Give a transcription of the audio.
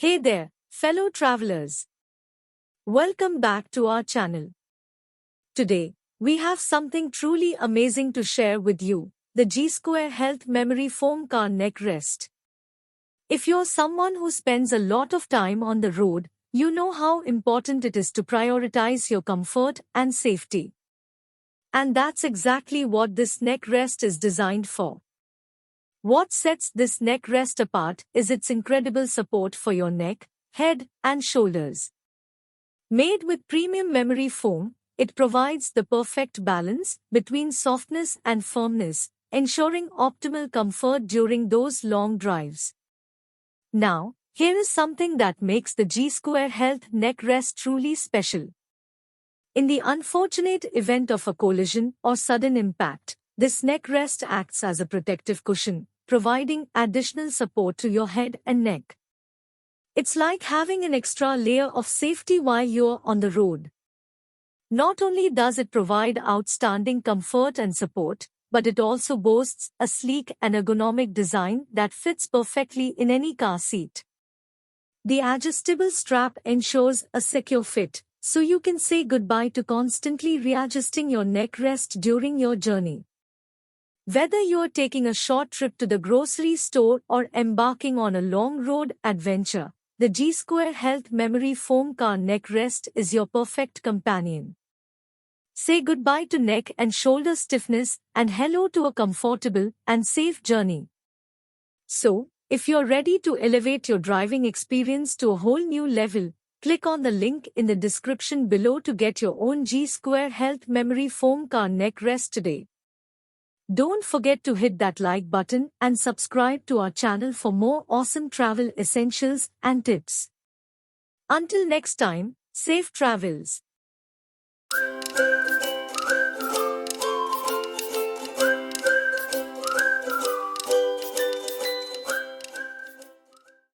Hey there, fellow travelers. Welcome back to our channel. Today, we have something truly amazing to share with you, the GSQUARE Health Memory Foam Car Neck Rest. If you're someone who spends a lot of time on the road, you know how important it is to prioritize your comfort and safety. And that's exactly what this neck rest is designed for. What sets this neck rest apart is its incredible support for your neck, head, and shoulders. Made with premium memory foam, it provides the perfect balance between softness and firmness, ensuring optimal comfort during those long drives. Now, here is something that makes the GSQUARE Health Neck Rest truly special. In the unfortunate event of a collision or sudden impact, this neck rest acts as a protective cushion, providing additional support to your head and neck. It's like having an extra layer of safety while you're on the road. Not only does it provide outstanding comfort and support, but it also boasts a sleek and ergonomic design that fits perfectly in any car seat. The adjustable strap ensures a secure fit, so you can say goodbye to constantly readjusting your neck rest during your journey. Whether you're taking a short trip to the grocery store or embarking on a long road adventure, the GSQUARE Health Memory Foam Car Neck Rest is your perfect companion. Say goodbye to neck and shoulder stiffness and hello to a comfortable and safe journey. So, if you're ready to elevate your driving experience to a whole new level, click on the link in the description below to get your own GSQUARE Health Memory Foam Car Neck Rest today. Don't forget to hit that like button and subscribe to our channel for more awesome travel essentials and tips. Until next time, safe travels.